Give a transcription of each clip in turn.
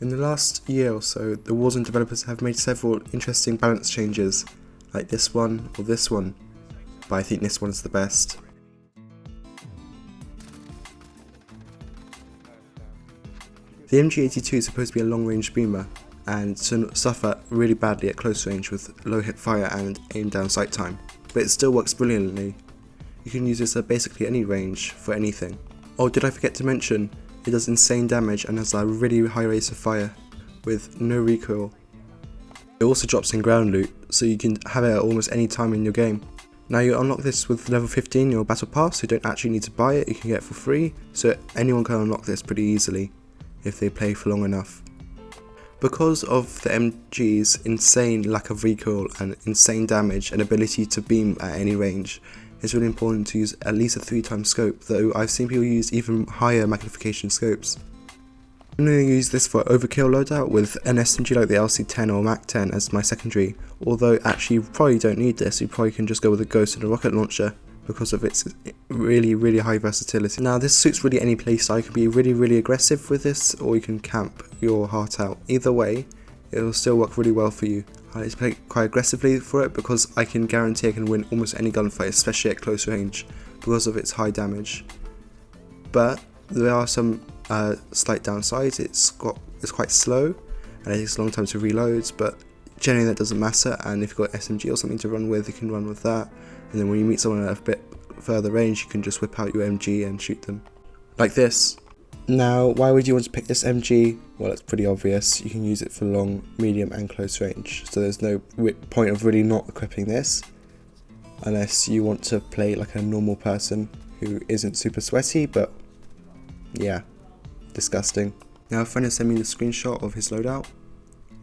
In the last year or so, the Warzone developers have made several interesting balance changes, like this one or this one, but I think this one's the best. The MG82 is supposed to be a long-range beamer, and to suffer really badly at close range with low hip fire and aim down sight time, but it still works brilliantly. You can use this at basically any range for anything. Oh, did I forget to mention, it does insane damage and has a really high rate of fire with no recoil. It also drops in ground loot, so you can have it at almost any time in your game. Now you unlock this with level 15 in your battle pass, so you don't actually need to buy it, you can get it for free, so anyone can unlock this pretty easily if they play for long enough. Because of the MG's insane lack of recoil and insane damage and ability to beam at any range, it's really important to use at least a 3x scope, though I've seen people use even higher magnification scopes. I'm going to use this for overkill loadout with an SMG like the LC-10 or MAC-10 as my secondary, although actually you probably don't need this, you probably can just go with a Ghost and a rocket launcher because of its really high versatility. Now this suits really any playstyle, you can be really aggressive with this or you can camp your heart out. Either way, it will still work really well for you. I like to play quite aggressively for it because I can guarantee I can win almost any gunfight, especially at close range, because of its high damage. But there are some slight downsides. It's quite slow and it takes a long time to reload, but generally that doesn't matter, and if you've got SMG or something to run with, you can run with that, and then when you meet someone at a bit further range you can just whip out your MG and shoot them. Like this. Now, why would you want to pick this MG? Well, it's pretty obvious. You can use it for long, medium and close range, so there's no point of really not equipping this unless you want to play like a normal person who isn't super sweaty, but yeah, disgusting. Now a friend has sent me the screenshot of his loadout.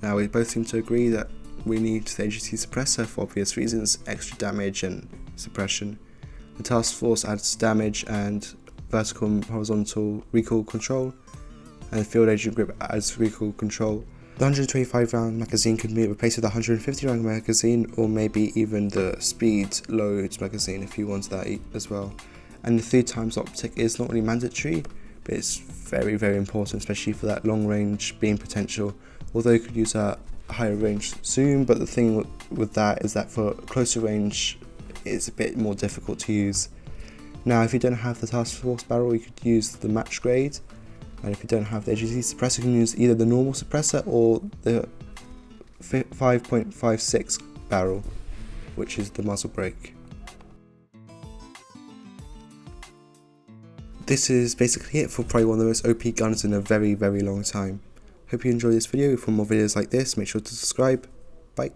Now we both seem to agree that we need the AGC suppressor for obvious reasons, extra damage and suppression. The task force adds damage and vertical and horizontal recoil control, and the field agent grip adds recoil control. The 125 round magazine can be replaced with a 150 round magazine, or maybe even the speed load magazine if you want that as well. And the 3x optic is not really mandatory, but it's very important, especially for that long range beam potential, although you could use a higher range zoom, but the thing with that is that for closer range it's a bit more difficult to use. Now if you don't have the task force barrel, you could use the match grade, and if you don't have the AGC suppressor you can use either the normal suppressor or the 5.56 barrel, which is the muzzle brake. This is basically it for probably one of the most OP guns in a very long time. Hope you enjoyed this video. For more videos like this, make sure to subscribe. Bye.